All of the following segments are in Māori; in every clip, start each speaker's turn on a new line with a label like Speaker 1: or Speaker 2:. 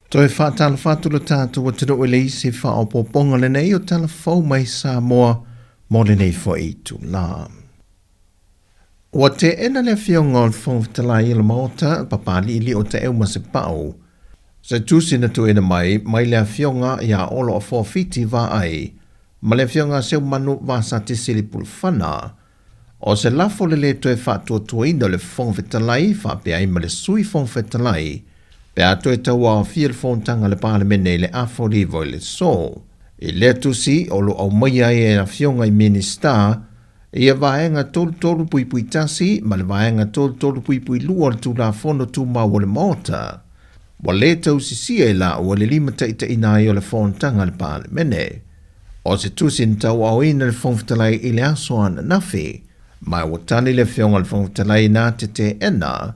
Speaker 1: Toi whātala whātula tātou wa tino ele isi whaopoponga le nei o tala whau mai Sāmoa mo le nei fo i tu la. Wa te ena le whionga o le whongwhitalai i la maota papali ili o te euma se pau. Se tūsina tu ena mai le whionga ia olo o whawhiti wā ai, ma le whionga seu manu wā sa te sili pulwhana. O se lafo le toi whātua tuaina le whongwhitalai whapea i ma le sui whongwhitalai, pe ato e tau a whia le whontanga le pālemene le aforivo i le so. I lea tusi o lo au maia e a whionga i minister, ia vaenga tolu pui tasi, ma le vaenga tolu pui lua le tu la fono tu maua le mota. Wa le tau sisia e la ua le lima taita ina i o le whontanga le pālemene. O se tusin tau au ina le whongwhitalai i le asoana nafi, mai o tani le whionga le whongwhitalai nā te ena,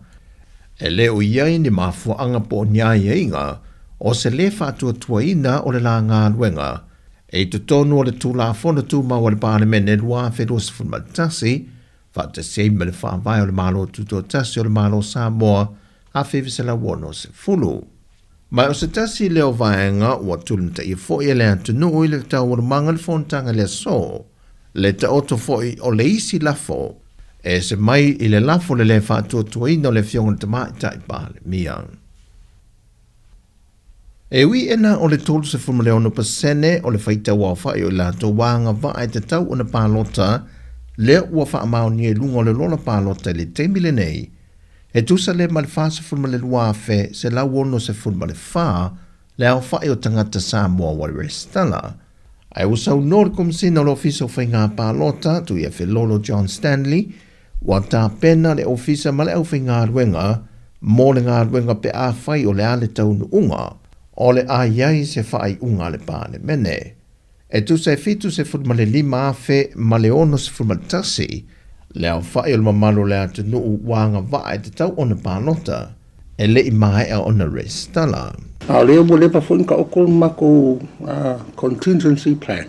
Speaker 1: e le o iai ni mafuanga po nyai inga, o se le whātua tuaina o le la ngā luenga, e tu tonu o le tu la fono tu maua le pālemene lua whedo se funmatasi, whāta seima le whāwai o le malo tuto tasi o le malo Sāmoa, a whewesela wono se fulu. Mai o se tasi leo vaenga ua tulunta i fo i le antunu i le tau o le manga le fontanga le so, le ta oto fo i o le isi lafo, e se mai i le lafo le whātua tuaina o le whionga te mai tai pāle miang. E ui ena o le tolu se fulmaleono pasene o le whaita wā whai o la tō wānga wāe te tau o na pālota, le ua wha amao ni e lunga o le lola pālota le teimile nei, e tusa le male wha se fulmale lua fe se lau ono se fulmale wha, le au whai o tangata Sāmoa Walrest Tala. Ai usau nore komisina o le ofiso whai ngā pālota, tu ia Lolo John Stanley, wa tā pena le ofisa ma le au whai ngā ruenga, mō le ngā ruenga pe a whai o le ale taunu unga, o le a iai se whai unga le pāle mene. E tu se fitu se fulma le lima afe ma le ono se fulma tasi, le au whai o le mamalo le atu nuu wanga vae te tau ona pālota, e le i mai a ona restala.
Speaker 2: A leo mo le pa fun ka okol mako contingency plan.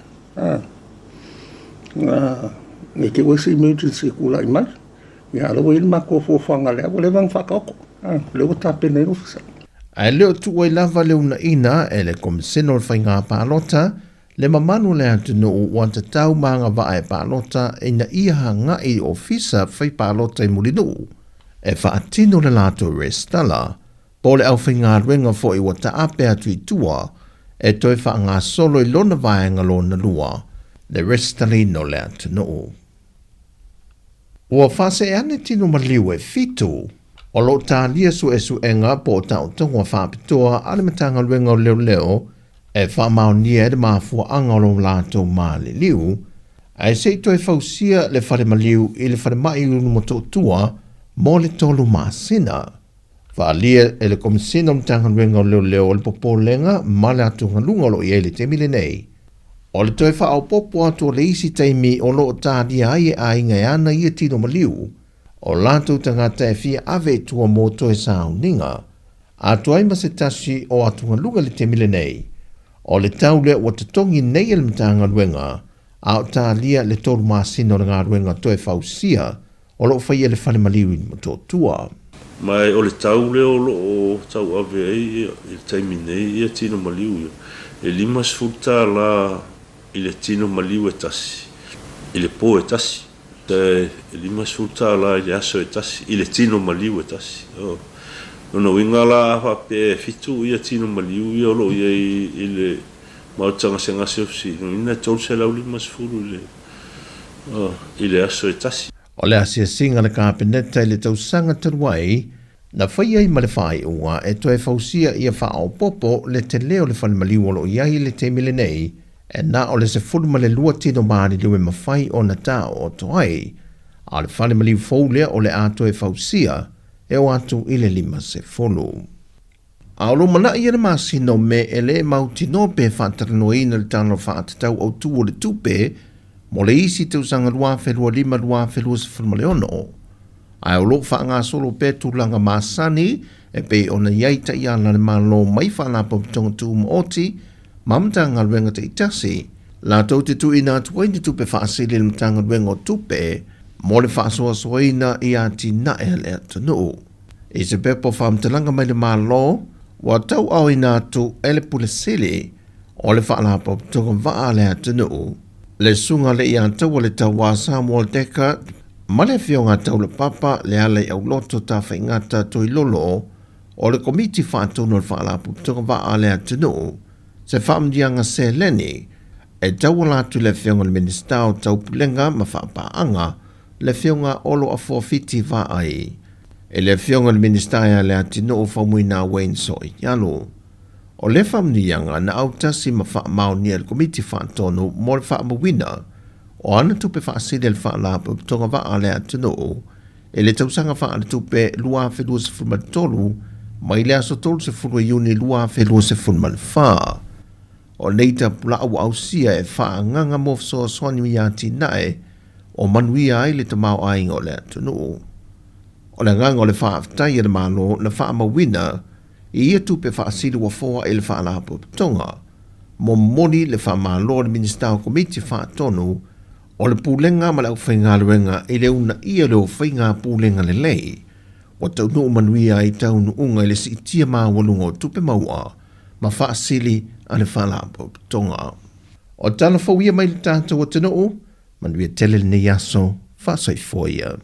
Speaker 2: Ne ke wasi emergency kula i mai. Ya lo il mako fo fanga le o le vang fa ka oko. Le o tape nei ofisa.
Speaker 1: Ai leo tu wai lava leo na ina e le komisino le whainga pālota, le mamanu le atu no wanta tau maanga vae pālota e na iha nga i ofisa whai pālota i mulinu. E whaatino le lato restala, po le au whainga ruenga fo i wata ape atu i tua, e toi wha ngā solo i lona vaenga lona lua, le restalino le atu no. Ua whase e ane tino maliu e fitu, o lo tā lia su enga po tau tonga whapitoa ale matanga ruenga o leo, e whamao nia e de mafua anga lo lato maali liu, ai se toi fausia le whare maliu i le whare mai unu moto tua, mo le tolu masina. Whaalia e le komisina o matanga ruenga o leo le popo lenga, ma le atunga lunga lo i ele te mile nei. O le toi wha au popo atu o le isi teimi o lo tādia ai e a inga e ana i e tino maliu, o lātou tangata e fia ave tua mō toi sauninga, atu ai ma se tasi o atunga lunga le te mile nei, o le taule o te tongi nei e le matanga ruenga, a o tālia le tolu māsina o le ngā ruenga toi fausia, o lo whai e le whale maliu i mo tua.
Speaker 3: Mai o le taule o lo o tau ave ai i taimi nei i a tino maliu e limas futa la i le tino maliu e tasi, i le po e tasi, te limas futa la i le aso e tasi, i le tino maliu e tasi. Nono winga la awa pe fitu i a tino maliu i o lo i le mautanga se ngase ofsi, ina tol se lau limas furu i le aso e tasi.
Speaker 1: O le asia singa le kāpeneta i le tausanga taruai, na whai ai ma le whai unga e toe fausia ia wha au popo le te leo le whale maliu o lo iai le te mile nei, e na o le se fulu ma le lua tino maari liwe ma whai o na tā o toai, a le whale maliu faulia o le ato e fausia, e o atu i le lima se fulu. A o lo mana i ane masino me e le mauti no pe whataranoa ina le tano whaatatau au tu o le tupe, mo le isi te usanga lua whelua lima lua whelua se fulmaleono. Ai o lo wha ngā solo pe tūlanga māsani e pe ona iaita i ana le malo mai whanapa tonga tū mooti, mamtanga ruenga te itasi, la tau te tu ina tuaini tupe whaasili le mtanga ruenga o tupe, mo le whaasoa soina i ati na e le atanu. I se pepo whamtalanga mai le malo, Wa tau au ina tu ele pulasili o le whaalapo tonga waa lea tunu. Le sunga le ia tau le tau wa Sāmoa deka ma le fionga tau le papa le ale au loto ta whaingata toi lolo o le komiti whaatono le whaalapo tonga waa lea tunu. Se whaamdianga se leni e tau la tu le fionga le minister o tau pulenga ma whaapaanga le fionga olo a forfiti wa ai. E le fionga le minister le atino o whamuina Wayne Soi yalo. O le whamnianga na autasi ma whaamau nia le komiti whaatono mo le whaamawina o ana tupe whaasile le whaalapo tonga waa le atino e le tausanga whaale tupe lua whelua se fulmatolu ma i le aso tolu se fulua iuni lua whelua se fulmalwha. O leita pula au sia e whaanganga mofso swani miati nae o manuia ai le tamau ainga o le atino. O le nganga o le whaaftai e le malo na whaamawina i ia tupe whaasili wa foa e le whaalapo tonga. Mo moni le whaamalo le minister komiti whaatonu o le pūlenga ma le au whainga luenga i le una ia leo whainga pūlenga le lei. O tau nuu manuia i tau nuunga i le si itia maa walunga o tupe maua ma whaasili a le whaalapo tonga. O tala fawia mai le tātou o tino o manuia tele le nei aso whaasai foia.